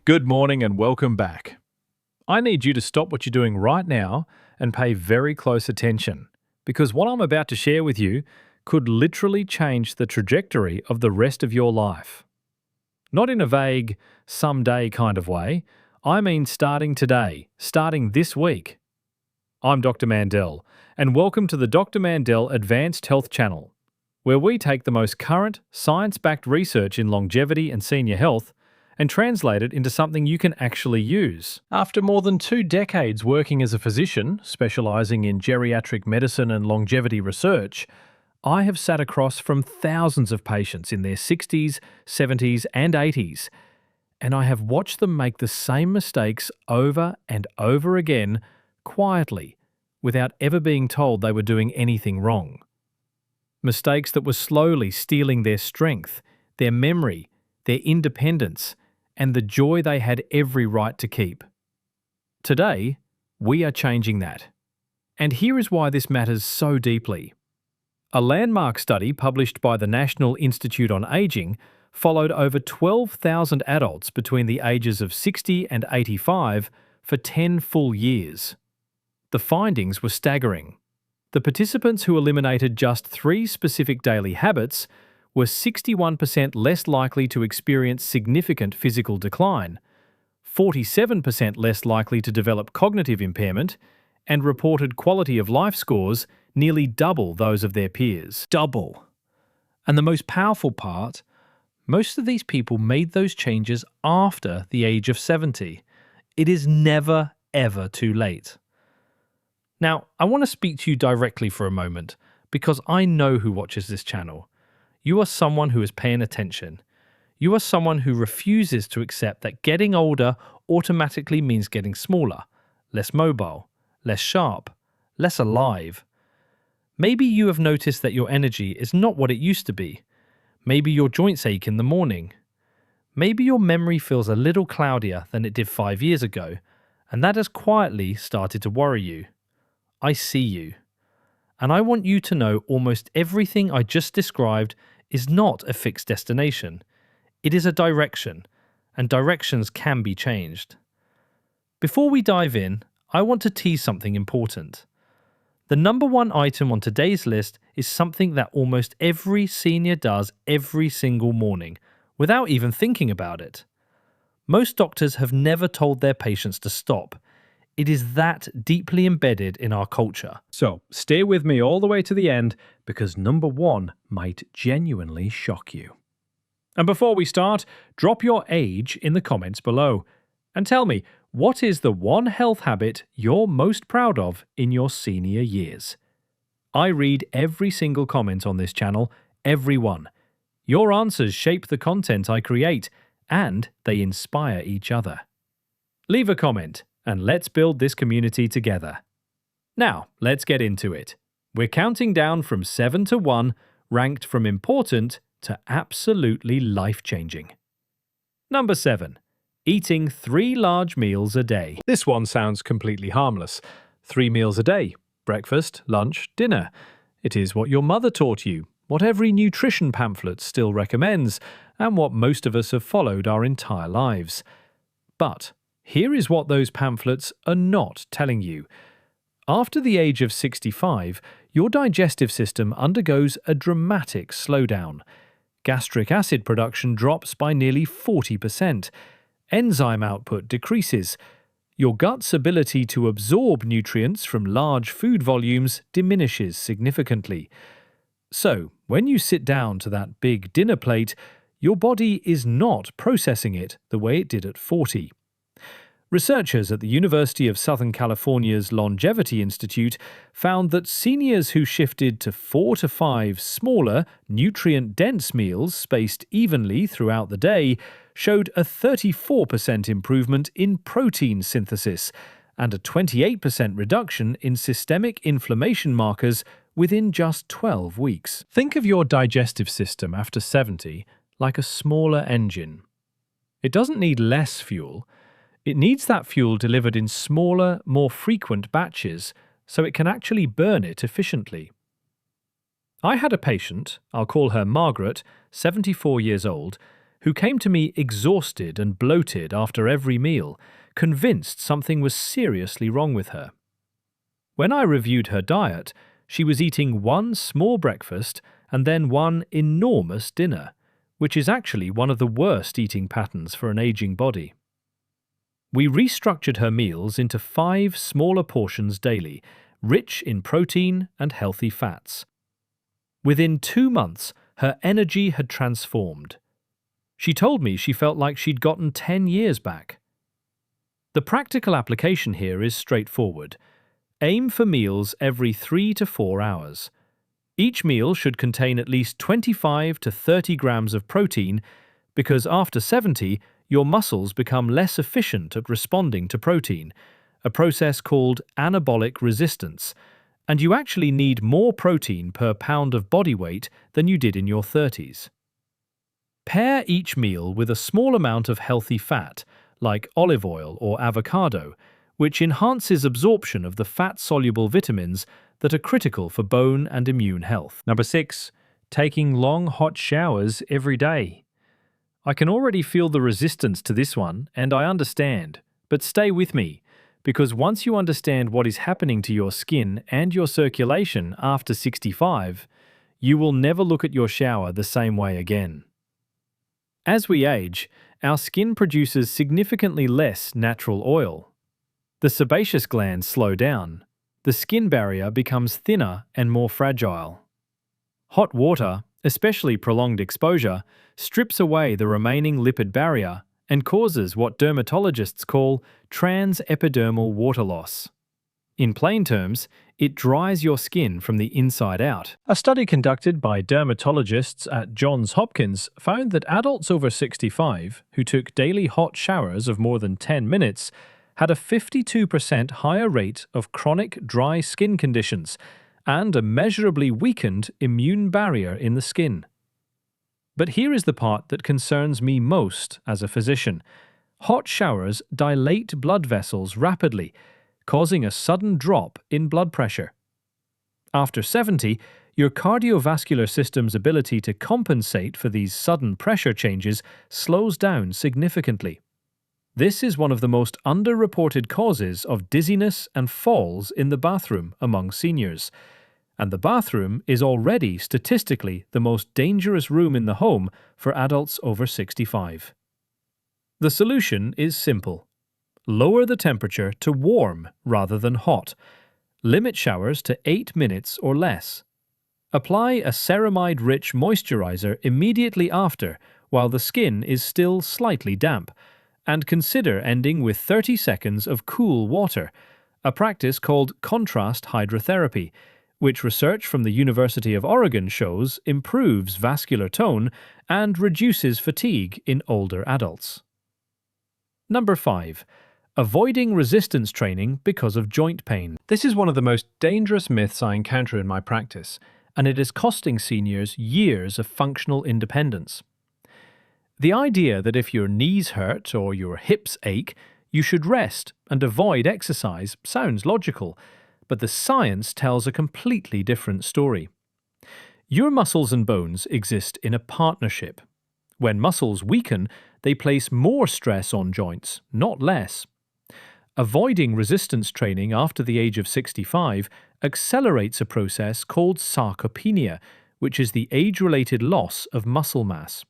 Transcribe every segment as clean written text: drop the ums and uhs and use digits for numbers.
Good morning and welcome back. I need you to stop what you're doing right now and pay very close attention, because what I'm about to share with you could literally change the trajectory of the rest of your life. Not in a vague, someday kind of way, I mean starting today, starting this week. I'm Dr. Mandell, and welcome to the Dr. Mandell Advanced Health Channel, where we take the most current, science-backed research in longevity and senior health and translate it into something you can actually use. After more than 2 decades working as a physician, specialising in geriatric medicine and longevity research, I have sat across from thousands of patients in their 60s, 70s and 80s, and I have watched them make the same mistakes over and over again, quietly, without ever being told they were doing anything wrong. Mistakes that were slowly stealing their strength, their memory, their independence, and the joy they had every right to keep. Today, we are changing that. And here is why this matters so deeply. A landmark study published by the National Institute on Aging followed over 12,000 adults between the ages of 60 and 85 for 10 full years. The findings were staggering. The participants who eliminated just 3 specific daily habits were 61% less likely to experience significant physical decline, 47% less likely to develop cognitive impairment, and reported quality of life scores nearly double those of their peers. Double. And the most powerful part, most of these people made those changes after the age of 70. It is never, ever too late. Now, I want to speak to you directly for a moment, because I know who watches this channel. You are someone who is paying attention. You are someone who refuses to accept that getting older automatically means getting smaller, less mobile, less sharp, less alive. Maybe you have noticed that your energy is not what it used to be. Maybe your joints ache in the morning. Maybe your memory feels a little cloudier than it did 5 years ago, and that has quietly started to worry you. I see you. And I want you to know almost everything I just described is not a fixed destination. It is a direction, and directions can be changed. Before we dive in, I want to tease something important. The number 1 item on today's list is something that almost every senior does every single morning, without even thinking about it. Most doctors have never told their patients to stop. It is that deeply embedded in our culture. So, stay with me all the way to the end, because number 1 might genuinely shock you. And before we start, drop your age in the comments below. And tell me, what is the one health habit you're most proud of in your senior years? I read every single comment on this channel, every one. Your answers shape the content I create, and they inspire each other. Leave a comment, and let's build this community together. Now, let's get into it. We're counting down from 7 to 1, ranked from important to absolutely life-changing. Number 7. Eating 3 large meals a day. This one sounds completely harmless. 3 meals a day. Breakfast, lunch, dinner. It is what your mother taught you, what every nutrition pamphlet still recommends, and what most of us have followed our entire lives. But here is what those pamphlets are not telling you. After the age of 65, your digestive system undergoes a dramatic slowdown. Gastric acid production drops by nearly 40%. Enzyme output decreases. Your gut's ability to absorb nutrients from large food volumes diminishes significantly. So, when you sit down to that big dinner plate, your body is not processing it the way it did at 40. Researchers at the University of Southern California's Longevity Institute found that seniors who shifted to 4 to 5 smaller, nutrient-dense meals spaced evenly throughout the day showed a 34% improvement in protein synthesis and a 28% reduction in systemic inflammation markers within just 12 weeks. Think of your digestive system after 70 like a smaller engine. It doesn't need less fuel. It needs that fuel delivered in smaller, more frequent batches so it can actually burn it efficiently. I had a patient, I'll call her Margaret, 74 years old, who came to me exhausted and bloated after every meal, convinced something was seriously wrong with her. When I reviewed her diet, she was eating one small breakfast and then one enormous dinner, which is actually one of the worst eating patterns for an aging body. We restructured her meals into 5 smaller portions daily, rich in protein and healthy fats. Within 2 months, her energy had transformed. She told me she felt like she'd gotten 10 years back. The practical application here is straightforward. Aim for meals every 3 to 4 hours. Each meal should contain at least 25 to 30 grams of protein because after 70, your muscles become less efficient at responding to protein, a process called anabolic resistance, and you actually need more protein per pound of body weight than you did in your 30s. Pair each meal with a small amount of healthy fat, like olive oil or avocado, which enhances absorption of the fat-soluble vitamins that are critical for bone and immune health. Number 6. Taking long hot showers every day. I can already feel the resistance to this one, and I understand, but stay with me, because once you understand what is happening to your skin and your circulation after 65, you will never look at your shower the same way again. As we age, our skin produces significantly less natural oil. The sebaceous glands slow down. The skin barrier becomes thinner and more fragile. Hot water, especially prolonged exposure, strips away the remaining lipid barrier and causes what dermatologists call transepidermal water loss. In plain terms, it dries your skin from the inside out. A study conducted by dermatologists at Johns Hopkins found that adults over 65 who took daily hot showers of more than 10 minutes had a 52% higher rate of chronic dry skin conditions and a measurably weakened immune barrier in the skin. But here is the part that concerns me most as a physician. Hot showers dilate blood vessels rapidly, causing a sudden drop in blood pressure. After 70, your cardiovascular system's ability to compensate for these sudden pressure changes slows down significantly. This is one of the most underreported causes of dizziness and falls in the bathroom among seniors. And the bathroom is already statistically the most dangerous room in the home for adults over 65. The solution is simple. Lower the temperature to warm rather than hot. Limit showers to 8 minutes or less. Apply a ceramide-rich moisturizer immediately after while the skin is still slightly damp, and consider ending with 30 seconds of cool water, a practice called contrast hydrotherapy, which research from the University of Oregon shows improves vascular tone and reduces fatigue in older adults. Number 5. Avoiding resistance training because of joint pain. This is one of the most dangerous myths I encounter in my practice, and it is costing seniors years of functional independence. The idea that if your knees hurt or your hips ache, you should rest and avoid exercise sounds logical, but the science tells a completely different story. Your muscles and bones exist in a partnership. When muscles weaken, they place more stress on joints, not less. Avoiding resistance training after the age of 65 accelerates a process called sarcopenia, which is the age-related loss of muscle mass.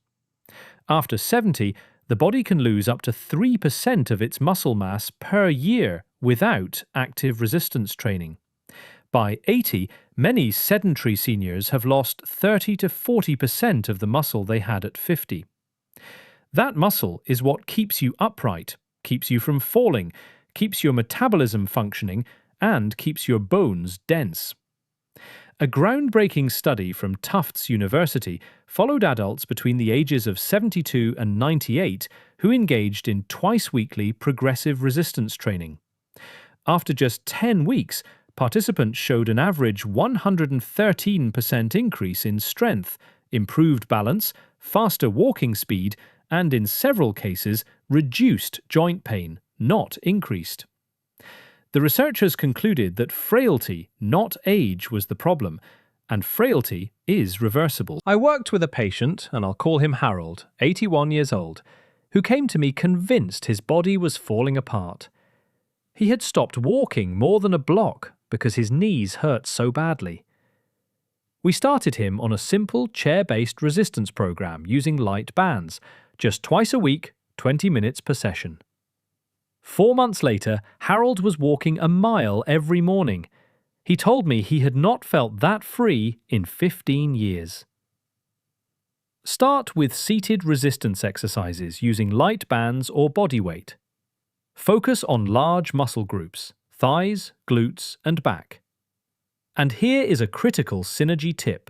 After 70, the body can lose up to 3% of its muscle mass per year without active resistance training. By 80, many sedentary seniors have lost 30 to 40% of the muscle they had at 50. That muscle is what keeps you upright, keeps you from falling, keeps your metabolism functioning, and keeps your bones dense. A groundbreaking study from Tufts University followed adults between the ages of 72 and 98 who engaged in twice-weekly progressive resistance training. After just 10 weeks, participants showed an average 113% increase in strength, improved balance, faster walking speed, and in several cases, reduced joint pain, not increased. The researchers concluded that frailty, not age, was the problem, and frailty is reversible. I worked with a patient, and I'll call him Harold, 81 years old, who came to me convinced his body was falling apart. He had stopped walking more than a block because his knees hurt so badly. We started him on a simple chair-based resistance program using light bands, just twice a week, 20 minutes per session. 4 months later, Harold was walking a mile every morning. He told me he had not felt that free in 15 years. Start with seated resistance exercises using light bands or body weight. Focus on large muscle groups, thighs, glutes, and back. And here is a critical synergy tip.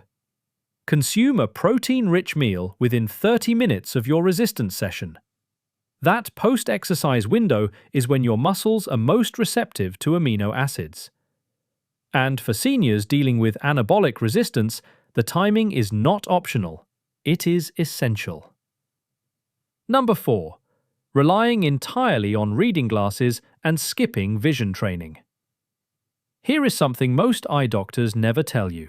Consume a protein-rich meal within 30 minutes of your resistance session. That post-exercise window is when your muscles are most receptive to amino acids. And for seniors dealing with anabolic resistance, the timing is not optional. It is essential. Number 4. Relying entirely on reading glasses and skipping vision training. Here is something most eye doctors never tell you.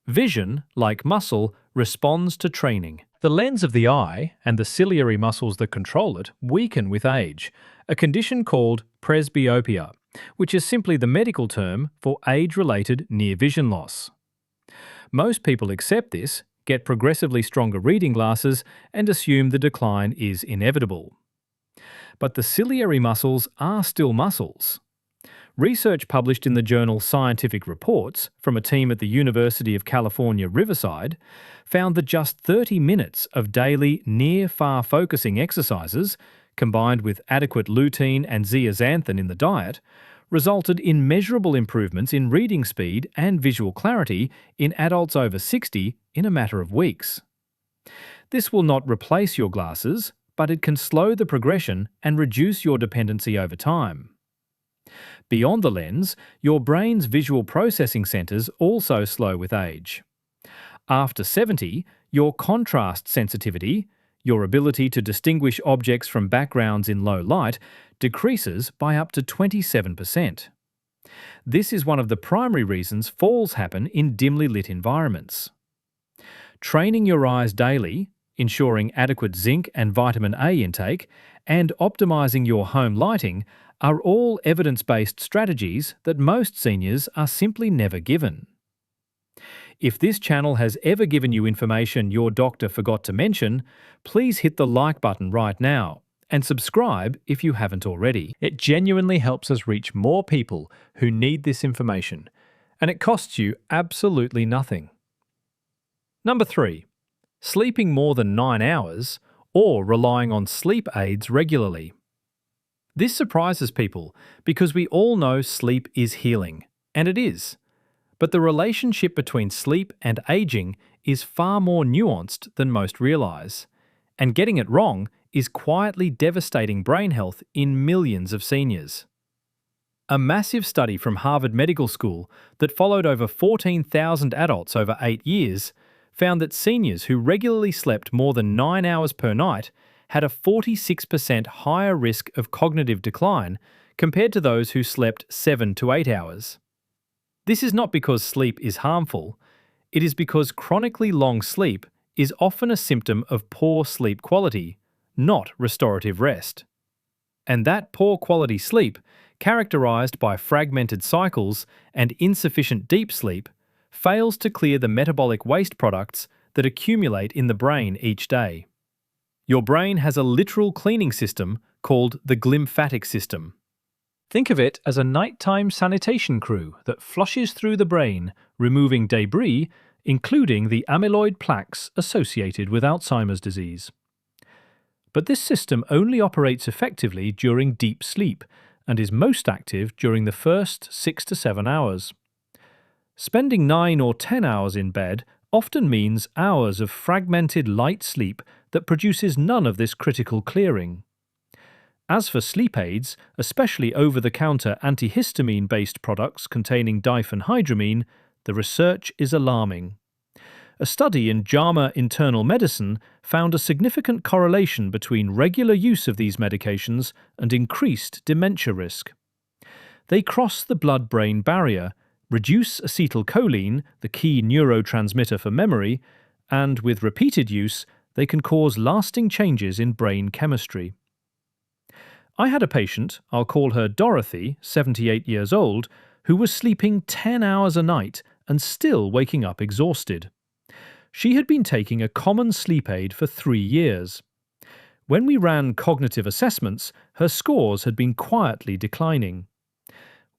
Vision, like muscle, responds to training. The lens of the eye and the ciliary muscles that control it weaken with age, a condition called presbyopia, which is simply the medical term for age-related near vision loss. Most people accept this, get progressively stronger reading glasses, and assume the decline is inevitable. But the ciliary muscles are still muscles. Research published in the journal Scientific Reports from a team at the University of California, Riverside, found that just 30 minutes of daily near-far focusing exercises, combined with adequate lutein and zeaxanthin in the diet, resulted in measurable improvements in reading speed and visual clarity in adults over 60 in a matter of weeks. This will not replace your glasses, but it can slow the progression and reduce your dependency over time. Beyond the lens, your brain's visual processing centers also slow with age. After 70, your contrast sensitivity, your ability to distinguish objects from backgrounds in low light, decreases by up to 27%. This is one of the primary reasons falls happen in dimly lit environments. Training your eyes daily, ensuring adequate zinc and vitamin A intake, and optimizing your home lighting are all evidence-based strategies that most seniors are simply never given. If this channel has ever given you information your doctor forgot to mention, please hit the like button right now and subscribe if you haven't already. It genuinely helps us reach more people who need this information, and it costs you absolutely nothing. Number 3. Sleeping more than 9 hours or relying on sleep aids regularly. This surprises people because we all know sleep is healing, and it is. But the relationship between sleep and aging is far more nuanced than most realize, and getting it wrong is quietly devastating brain health in millions of seniors. A massive study from Harvard Medical School that followed over 14,000 adults over 8 years found that seniors who regularly slept more than 9 hours per night had a 46% higher risk of cognitive decline compared to those who slept 7 to 8 hours. This is not because sleep is harmful, it is because chronically long sleep is often a symptom of poor sleep quality, not restorative rest. And that poor quality sleep, characterized by fragmented cycles and insufficient deep sleep, fails to clear the metabolic waste products that accumulate in the brain each day. Your brain has a literal cleaning system called the glymphatic system. Think of it as a nighttime sanitation crew that flushes through the brain, removing debris, including the amyloid plaques associated with Alzheimer's disease. But this system only operates effectively during deep sleep and is most active during the first 6 to 7 hours. Spending 9 or 10 hours in bed often means hours of fragmented light sleep that produces none of this critical clearing. As for sleep aids, especially over-the-counter antihistamine-based products containing diphenhydramine, the research is alarming. A study in JAMA Internal Medicine found a significant correlation between regular use of these medications and increased dementia risk. They cross the blood-brain barrier, reduce acetylcholine, the key neurotransmitter for memory, and with repeated use, they can cause lasting changes in brain chemistry. I had a patient, I'll call her Dorothy, 78 years old, who was sleeping 10 hours a night and still waking up exhausted. She had been taking a common sleep aid for 3 years. When we ran cognitive assessments, her scores had been quietly declining.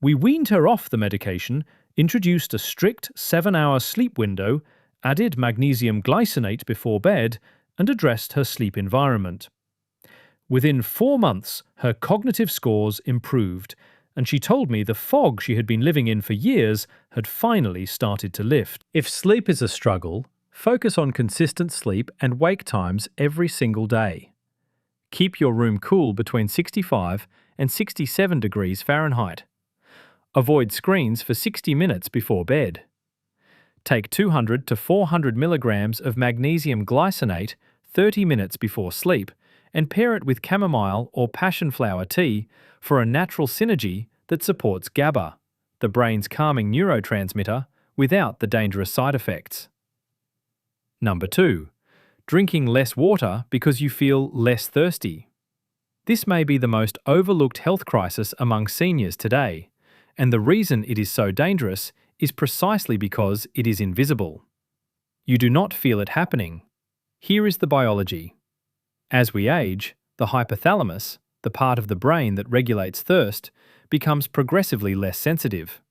We weaned her off the medication, introduced a strict 7-hour sleep window, added magnesium glycinate before bed, and addressed her sleep environment. Within 4 months, her cognitive scores improved, and she told me the fog she had been living in for years had finally started to lift. If sleep is a struggle, focus on consistent sleep and wake times every single day. Keep your room cool between 65 and 67 degrees Fahrenheit. Avoid screens for 60 minutes before bed. Take 200 to 400 milligrams of magnesium glycinate 30 minutes before sleep and pair it with chamomile or passion flower tea for a natural synergy that supports GABA, the brain's calming neurotransmitter, without the dangerous side effects. Number 2. Drinking less water because you feel less thirsty. This may be the most overlooked health crisis among seniors today, and the reason it is so dangerous is precisely because it is invisible. You do not feel it happening. Here is the biology. As we age, the hypothalamus, the part of the brain that regulates thirst, becomes progressively less sensitive.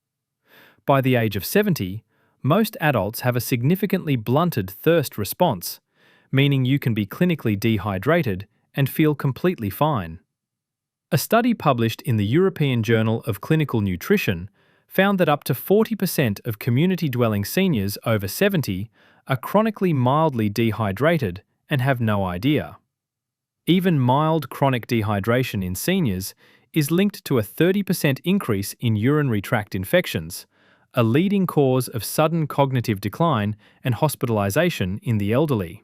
By the age of 70, most adults have a significantly blunted thirst response, meaning you can be clinically dehydrated and feel completely fine. A study published in the European Journal of Clinical Nutrition found that up to 40% of community-dwelling seniors over 70 are chronically mildly dehydrated and have no idea. Even mild chronic dehydration in seniors is linked to a 30% increase in urinary tract infections, a leading cause of sudden cognitive decline and hospitalization in the elderly.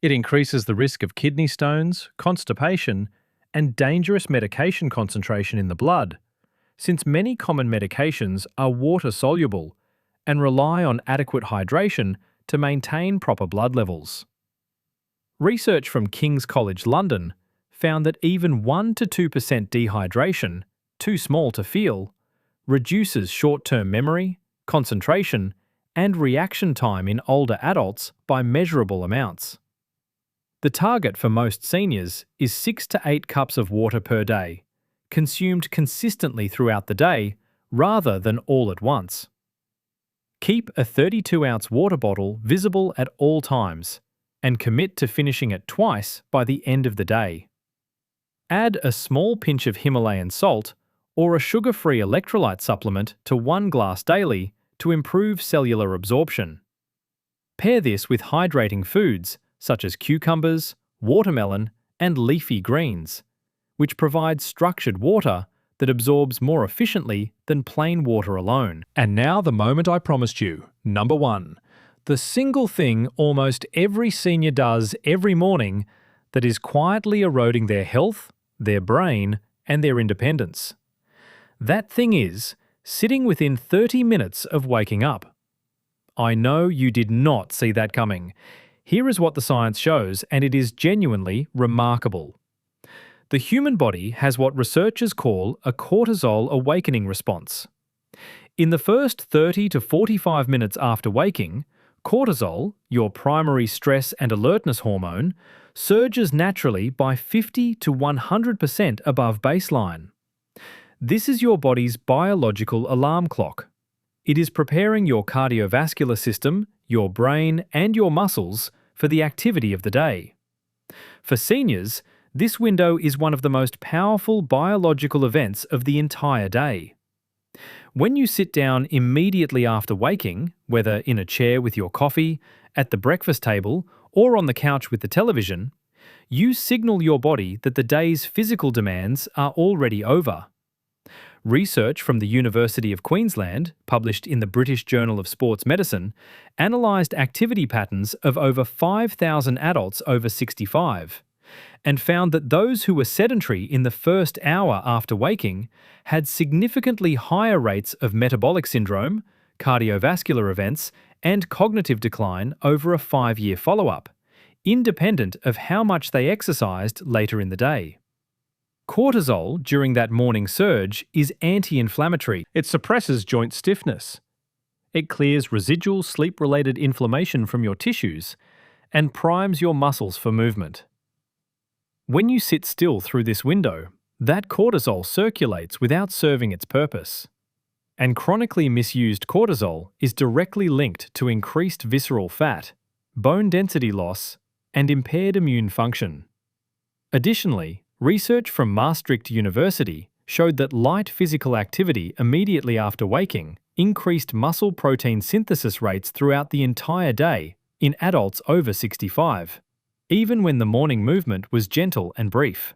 It increases the risk of kidney stones, constipation, and dangerous medication concentration in the blood, since many common medications are water-soluble and rely on adequate hydration to maintain proper blood levels. Research from King's College London found that even 1 to 2% dehydration, too small to feel, reduces short-term memory, concentration, and reaction time in older adults by measurable amounts. The target for most seniors is 6 to 8 cups of water per day, consumed consistently throughout the day rather than all at once. Keep a 32-ounce water bottle visible at all times and commit to finishing it twice by the end of the day. Add a small pinch of Himalayan salt or a sugar-free electrolyte supplement to 1 glass daily to improve cellular absorption. Pair this with hydrating foods such as cucumbers, watermelon, and leafy greens, which provide structured water that absorbs more efficiently than plain water alone. And now the moment I promised you. Number 1. The single thing almost every senior does every morning that is quietly eroding their health, their brain, and their independence. That thing is sitting within 30 minutes of waking up. I know you did not see that coming. Here is what the science shows, and it is genuinely remarkable. The human body has what researchers call a cortisol awakening response. In the first 30 to 45 minutes after waking, cortisol, your primary stress and alertness hormone, surges naturally by 50 to 100% above baseline. This is your body's biological alarm clock. It is preparing your cardiovascular system, your brain, and your muscles for the activity of the day. For seniors, this window is one of the most powerful biological events of the entire day. When you sit down immediately after waking, whether in a chair with your coffee, at the breakfast table, or on the couch with the television, you signal your body that the day's physical demands are already over. Research from the University of Queensland, published in the British Journal of Sports Medicine, analysed activity patterns of over 5,000 adults over 65, and found that those who were sedentary in the first hour after waking had significantly higher rates of metabolic syndrome, cardiovascular events, and cognitive decline over a 5-year follow-up, independent of how much they exercised later in the day. Cortisol during that morning surge is anti-inflammatory. It suppresses joint stiffness. It clears residual sleep-related inflammation from your tissues and primes your muscles for movement. When you sit still through this window, that cortisol circulates without serving its purpose. And chronically misused cortisol is directly linked to increased visceral fat, bone density loss, and impaired immune function. Additionally, research from Maastricht University showed that light physical activity immediately after waking increased muscle protein synthesis rates throughout the entire day in adults over 65, even when the morning movement was gentle and brief.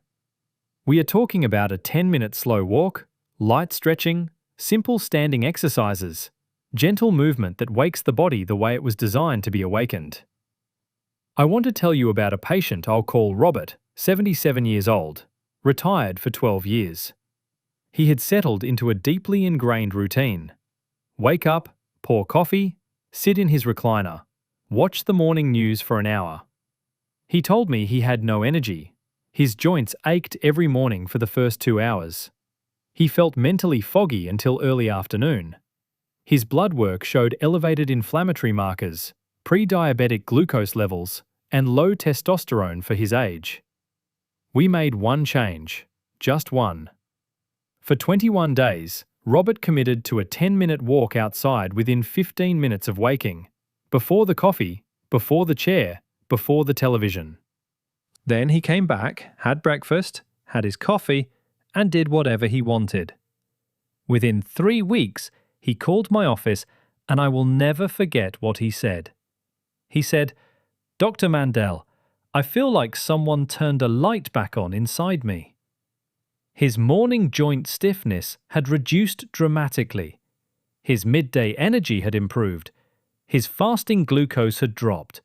We are talking about a 10-minute slow walk, light stretching, simple standing exercises, gentle movement that wakes the body the way it was designed to be awakened. I want to tell you about a patient I'll call Robert, 77 years old, retired for 12 years. He had settled into a deeply ingrained routine. Wake up, pour coffee, sit in his recliner, watch the morning news for an hour. He told me he had no energy. His joints ached every morning for the first 2 hours. He felt mentally foggy until early afternoon. His blood work showed elevated inflammatory markers, pre-diabetic glucose levels, and low testosterone for his age. We made one change, just one. For 21 days, Robert committed to a 10-minute walk outside within 15 minutes of waking, before the coffee, before the chair, before the television. Then he came back, had breakfast, had his coffee, and did whatever he wanted. Within 3 weeks, he called my office, and I will never forget what he said. He said, "Dr. Mandell, I feel like someone turned a light back on inside me." His morning joint stiffness had reduced dramatically. His midday energy had improved. His fasting glucose had dropped.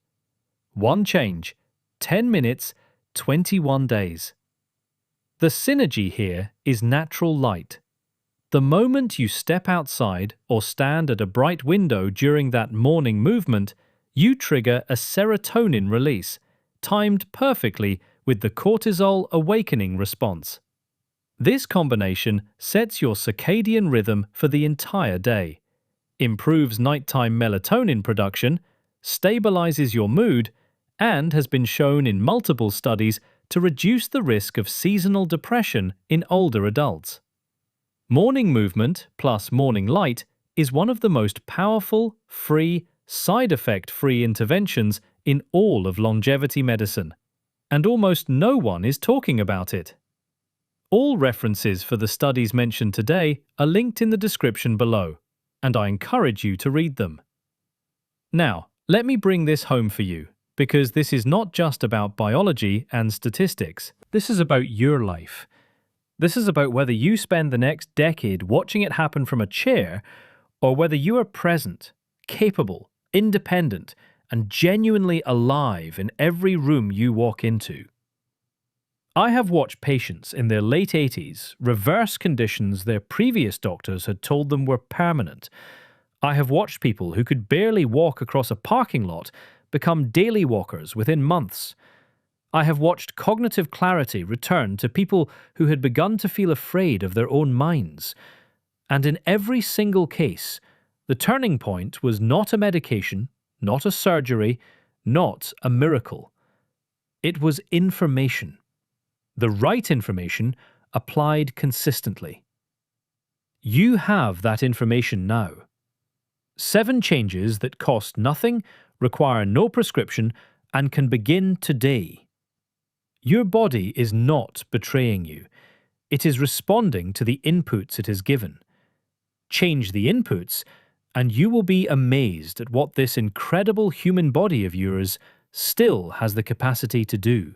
One change, 10 minutes, 21 days. The synergy here is natural light. The moment you step outside or stand at a bright window during that morning movement, you trigger a serotonin release, timed perfectly with the cortisol awakening response. This combination sets your circadian rhythm for the entire day, improves nighttime melatonin production, stabilizes your mood, and has been shown in multiple studies to reduce the risk of seasonal depression in older adults. Morning movement plus morning light is one of the most powerful, free, side effect-free interventions in all of longevity medicine, and almost no one is talking about it. All references for the studies mentioned today are linked in the description below, and I encourage you to read them. Now, let me bring this home for you, because this is not just about biology and statistics. This is about your life. This is about whether you spend the next decade watching it happen from a chair, or whether you are present, capable, independent, and genuinely alive in every room you walk into. I have watched patients in their late 80s reverse conditions their previous doctors had told them were permanent. I have watched people who could barely walk across a parking lot become daily walkers within months. I have watched cognitive clarity return to people who had begun to feel afraid of their own minds. And in every single case, the turning point was not a medication, not a surgery, not a miracle. It was information. The right information applied consistently. You have that information now. 7 changes that cost nothing, require no prescription, and can begin today. Your body is not betraying you. It is responding to the inputs it has given. Change the inputs, and you will be amazed at what this incredible human body of yours still has the capacity to do.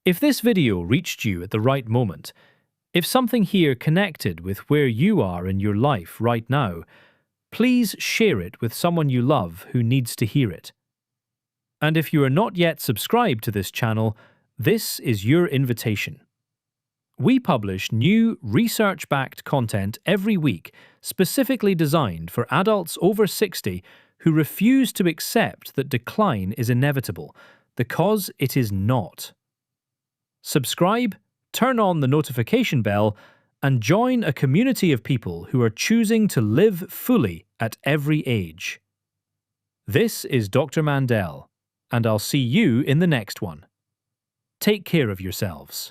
If this video reached you at the right moment, if something here connected with where you are in your life right now, please share it with someone you love who needs to hear it. And if you are not yet subscribed to this channel, This is your invitation. We publish new research-backed content every week, specifically designed for adults over 60 who refuse to accept that decline is inevitable, because it is not. Subscribe, turn on the notification bell, and join a community of people who are choosing to live fully at every age. This is Dr. Mandell, and I'll see you in the next one. Take care of yourselves.